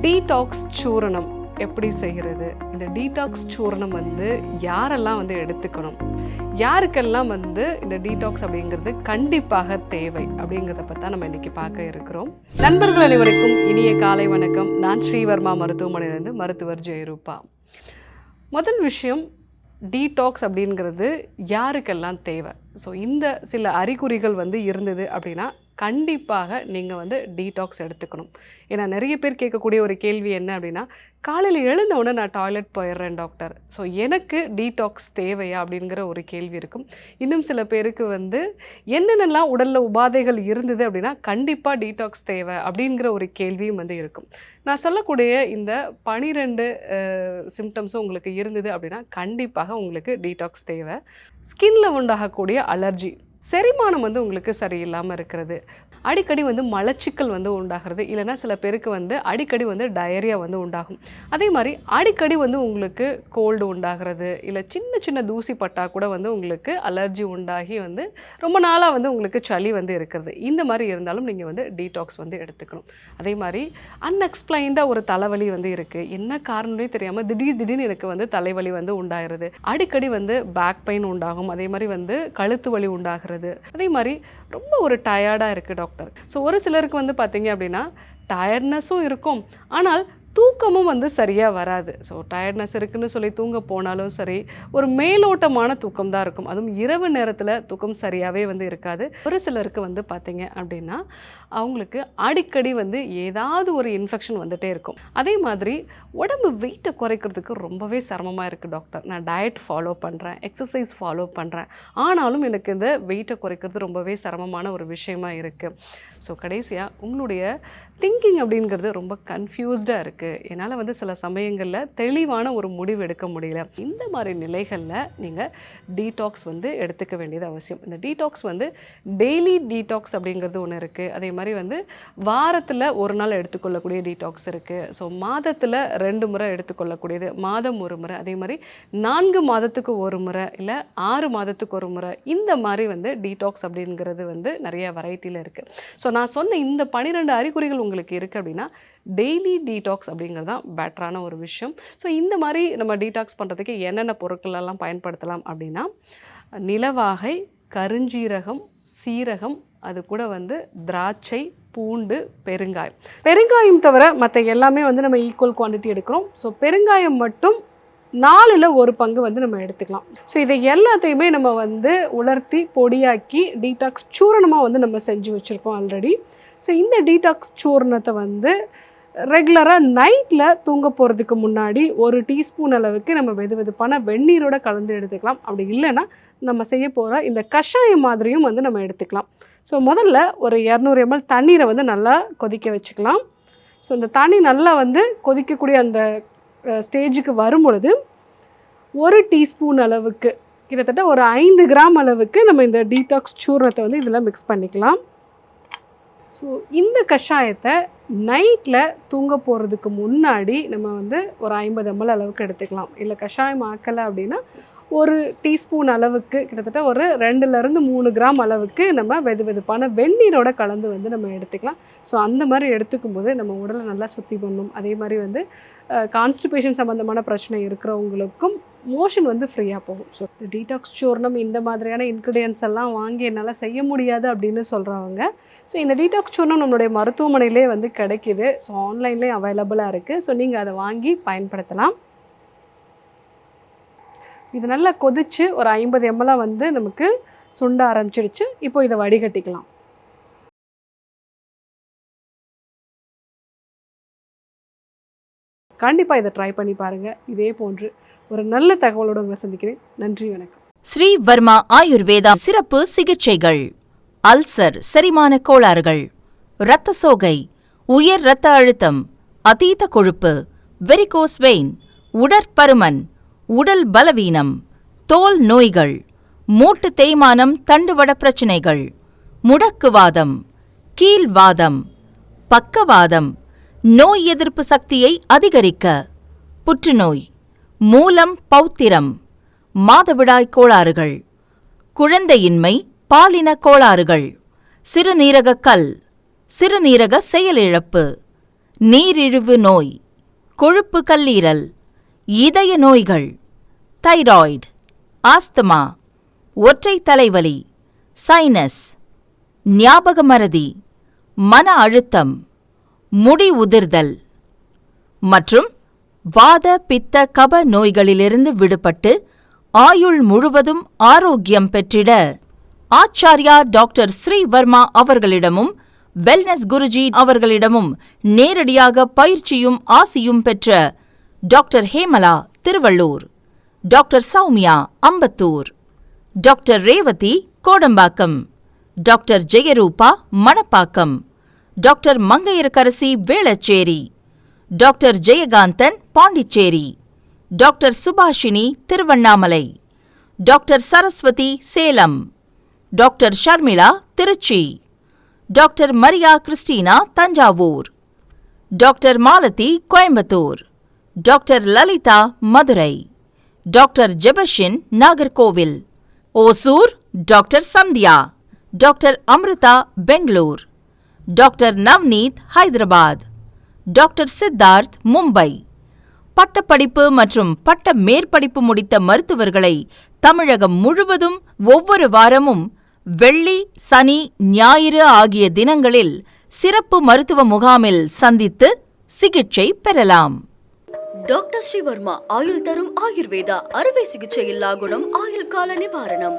Detox சூரணம் எப்படி செய்கிறது, இந்த டீடாக்ஸ் சூரணம் யாரெல்லாம் எடுத்துக்கணும், யாருக்கெல்லாம் இந்த டீடாக்ஸ் அப்படிங்கிறது கண்டிப்பாக தேவை அப்படிங்கிறத பற்றி நம்ம இன்னைக்கு பார்க்க இருக்கிறோம். நண்பர்கள் அனைவருக்கும் இனிய காலை வணக்கம். நான் ஸ்ரீவர்மா மருத்துவமனையிலிருந்து மருத்துவர் ஜெயரூபா. முதல் விஷயம், டீடாக்ஸ் அப்படிங்கிறது யாருக்கெல்லாம் தேவை. ஸோ இந்த சில அறிகுறிகள் இருந்தது அப்படின்னா கண்டிப்பாக நீங்கள் டீடாக்ஸ் எடுத்துக்கணும். ஏன்னா நிறைய பேர் கேட்கக்கூடிய ஒரு கேள்வி என்ன அப்படின்னா, காலையில் எழுந்த உடனே நான் டாய்லெட் போயிடுறேன் டாக்டர், ஸோ எனக்கு டீடாக்ஸ் தேவையா அப்படிங்கிற ஒரு கேள்வி இருக்கும். இன்னும் சில பேருக்கு என்னென்னலாம் உடலில் உபாதைகள் இருந்தது அப்படின்னா கண்டிப்பாக டீடாக்ஸ் தேவை அப்படிங்கிற ஒரு கேள்வியும் இருக்கும். நான் சொல்லக்கூடிய இந்த 12 சிம்டம்ஸும் உங்களுக்கு இருந்தது அப்படின்னா கண்டிப்பாக உங்களுக்கு டீடாக்ஸ் தேவை. ஸ்கின்ல உண்டாகக்கூடிய அலர்ஜி, செரிமானம் உங்களுக்கு சரியில்லாமல் இருக்கிறது, அடிக்கடி மலச்சிக்கல் உண்டாகிறது, இல்லைனா சில பேருக்கு அடிக்கடி டயரியா உண்டாகும். அதே மாதிரி அடிக்கடி உங்களுக்கு கோல்டு உண்டாகிறது, இல்லை சின்ன சின்ன தூசி பட்டா கூட உங்களுக்கு அலர்ஜி உண்டாகி ரொம்ப நாளாக உங்களுக்கு சளி இருக்கிறது. இந்த மாதிரி இருந்தாலும் நீங்கள் டீடாக்ஸ் எடுத்துக்கணும். அதே மாதிரி அன்எக்ஸ்பிளைன்டாக ஒரு தலைவலி இருக்குது, என்ன காரணமே தெரியாமல் திடீர்னு எனக்கு தலைவலி உண்டாகிறது, அடிக்கடி பேக் பெயின் உண்டாகும், அதே மாதிரி கழுத்து வலி உண்டாகிறது, அதே மாதிரி ரொம்ப ஒரு டயர்டாக இருக்குது டாக்டர். ஸோ ஒரு சிலருக்கு பார்த்தீங்க அப்படின்னா டயர்ட்னஸும் இருக்கும், ஆனால் தூக்கமும் சரியாக வராது. ஸோ டயர்ட்னஸ் இருக்குன்னு சொல்லி தூங்க போனாலும் சரி, ஒரு மேலோட்டமான தூக்கம் தான் இருக்கும். அதுவும் இரவு நேரத்தில் தூக்கம் சரியாகவே இருக்காது. ஒரு சிலருக்கு பார்த்தீங்க அப்படின்னா அவங்களுக்கு அடிக்கடி ஏதாவது ஒரு இன்ஃபெக்ஷன் வந்துகிட்டே இருக்கும். அதே மாதிரி உடம்பு வெயிட்டை குறைக்கிறதுக்கு ரொம்பவே சிரமமாக இருக்குது டாக்டர், நான் டயட் ஃபாலோ பண்ணுறேன், எக்ஸசைஸ் ஃபாலோ பண்ணுறேன், ஆனாலும் எனக்கு இந்த வெயிட்டை குறைக்கிறது ரொம்பவே சிரமமான ஒரு விஷயமா இருக்குது. ஸோ கடைசியாக உங்களுடைய திங்கிங் அப்படிங்கிறது ரொம்ப கன்ஃபியூஸ்டாக இருக்குது, என்னால் சில சமயங்களில் தெளிவான ஒரு முடிவு எடுக்க முடியல. இந்த மாதிரி நிலைகளில் நீங்கள் டீடாக்ஸ் எடுத்துக்க வேண்டியது அவசியம். இந்த டீடாக்ஸ் டெய்லி டீடாக்ஸ் அப்படிங்கிறது ஒன்று இருக்குது. அதே மாதிரி வாரத்தில் ஒரு நாள் எடுத்துக்கொள்ளக்கூடிய டீடாக்ஸ் இருக்குது. ஸோ மாதத்தில் 2 முறை எடுத்துக்கொள்ளக்கூடியது, மாதம் 1 முறை, அதே மாதிரி 4 மாதத்துக்கு 1 முறை, இல்லை 6 மாதத்துக்கு 1 முறை, இந்த மாதிரி டீடாக்ஸ் அப்படிங்கிறது நிறைய வெரைட்டியில் இருக்குது. ஸோ நான் சொன்ன இந்த 12 அறிகுறிகள் உங்களுக்கு இருக்குது அப்படின்னா டெய்லி டீடாக்ஸ் அப்படிங்கிறது தான் பெட்டரான ஒரு விஷயம். ஸோ இந்த மாதிரி நம்ம டீடாக்ஸ் பண்ணுறதுக்கு என்னென்ன பொருட்களெல்லாம் பயன்படுத்தலாம் அப்படின்னா, நிலவாகை, கருஞ்சீரகம், சீரகம், அது கூட திராட்சை, பூண்டு, பெருங்காயம் தவிர மற்ற எல்லாமே நம்ம ஈக்குவல் குவான்டிட்டி எடுக்கிறோம். ஸோ பெருங்காயம் மட்டும் 4ல் 1 பங்கு நம்ம எடுத்துக்கலாம். ஸோ இதை எல்லாத்தையுமே நம்ம உலர்த்தி பொடியாக்கி டீடாக்ஸ் சூரணமாக நம்ம செஞ்சு வச்சுருக்கோம் ஆல்ரெடி. ஸோ இந்த டீடாக்ஸ் சூரணத்தை ரெகுலராக நைட்டில் தூங்க போகிறதுக்கு முன்னாடி 1 டீஸ்பூன் அளவுக்கு நம்ம வெதுவெதுப்பான வெந்நீரோட கலந்து எடுத்துக்கலாம். அப்படி இல்லைன்னா நம்ம செய்ய போகிற இந்த கஷாயம் மாதிரியும் நம்ம எடுத்துக்கலாம். ஸோ முதல்ல ஒரு 200 ml தண்ணீரை நல்லா கொதிக்க வச்சுக்கலாம். ஸோ இந்த தண்ணி நல்லா கொதிக்கக்கூடிய அந்த ஸ்டேஜுக்கு வரும் பொழுது 1 டீஸ்பூன் அளவுக்கு, கிட்டத்தட்ட ஒரு 5 கிராம் அளவுக்கு நம்ம இந்த டீடாக்ஸ் சூரணத்தை இதில் மிக்ஸ் பண்ணிக்கலாம். ஸோ இந்த கஷாயத்தை நைட்டில் தூங்க போகிறதுக்கு முன்னாடி நம்ம ஒரு 50 ml அளவுக்கு எடுத்துக்கலாம். இல்லை கஷாயம் ஆக்கலை அப்படின்னா 1 டீஸ்பூன் அளவுக்கு, கிட்டத்தட்ட ஒரு 2லேருந்து 3 கிராம் அளவுக்கு நம்ம வெதுவெதுப்பான வெந்நீரோட கலந்து நம்ம எடுத்துக்கலாம். ஸோ அந்த மாதிரி எடுத்துக்கும் போது நம்ம உடலை நல்லா சுத்தி பண்ணும். அதே மாதிரி கான்ஸ்டிபேஷன் சம்மந்தமான பிரச்சனை இருக்கிறவங்களுக்கும் மோஷன் ஃப்ரீயாக போகும். ஸோ டீடாக்ஸ் சூர்ணம் இந்த மாதிரியான இன்க்ரீடியன்ட்ஸ் எல்லாம் வாங்கி என்னால் செய்ய முடியாது அப்படின்னு சொல்கிறவங்க, ஸோ இந்த டீடாக்ஸ் சூர்ணம் நம்மளுடைய மருத்துவமனையிலே கிடைக்கிது. ஸோ ஆன்லைன்லேயே அவைலபிளாக இருக்குது. ஸோ நீங்கள் அதை வாங்கி பயன்படுத்தலாம். இது நல்லா கொதித்து ஒரு 50 ml நமக்கு சுண்ட ஆரம்பிச்சிடுச்சு. இப்போ இதை வடிகட்டிக்கலாம். கண்டிப்பாக இதை ட்ரை பண்ணி பாருங்கள். இதே போன்று ஒரு நல்ல தகவலோடு உங்களை சந்திக்கிறேன். நன்றி, வணக்கம். ஸ்ரீ வர்மா ஆயுர்வேதா சிறப்பு சிகிச்சைகள். அல்சர், செரிமான கோளாறுகள், இரத்த சோகை, உயர் இரத்த அழுத்தம், அதீத கொழுப்பு, வெரிகோஸ் வெயின், உடற்பருமன், உடல் பலவீனம், தோல் நோய்கள், மூட்டு தேய்மானம், தண்டுவட பிரச்சினைகள், முடக்குவாதம், கீல்வாதம், பக்கவாதம், நோய் எதிர்ப்பு சக்தியை அதிகரிக்க, புற்றுநோய், மூலம் பௌத்திரம், மாதவிடாய் கோளாறுகள், குழந்தையின்மை, பாலின கோளாறுகள், சிறுநீரக கல், சிறுநீரக செயலிழப்பு, நீரிழிவு நோய், கொழுப்பு கல்லீரல், இதய நோய்கள், தைராய்டு, ஆஸ்துமா, ஒற்றை தலைவலி, சைனஸ், ஞாபக மறதி, மன அழுத்தம், முடி உதிர்தல் மற்றும் வாத பித்த கப நோய்களிலிருந்து விடுபட்டு ஆயுள் முழுவதும் ஆரோக்கியம் பெற்றிட ஆச்சார்யா டாக்டர் ஸ்ரீ வர்மா அவர்களிடமும் வெல்னஸ் குருஜி அவர்களிடமும் நேரடியாக பயிற்சியும் ஆசியும் பெற்ற doctor Hemala Tiruvallur, doctor Soumya Ambattur, doctor Revathi Kodambakkam, doctor Jayarupa Manapakkam, doctor Mangaiyarkarasi Velachery, doctor Jayakanthan Pondicherry, doctor Subhashini Tiruvannamalai, doctor Saraswathi Salem, doctor Sharmila Trichy, doctor Maria Christina Thanjavur, doctor Malathi Coimbatore, doctor Lalitha Madurai, doctor Jebashin Nagercoil, Hosur doctor Sandhya, doctor Amrutha Bangalore, doctor Navneet Hyderabad, doctor Siddharth Mumbai. பட்டப்படிப்பு மற்றும் பட்ட மேற்படிப்பு முடித்த மருத்துவர்களை தமிழகம் முழுவதும் ஒவ்வொரு வாரமும் வெள்ளி, சனி, ஞாயிறு ஆகிய தினங்களில் சிறப்பு மருத்துவ முகாமில் சந்தித்து சிகிச்சை பெறலாம். டாக்டர் ஸ்ரீவர்மா ஆயுள் தரும் ஆயுர்வேதா அறுவை சிகிச்சை இல்லா குணம், ஆயுள் கால நிவாரணம்.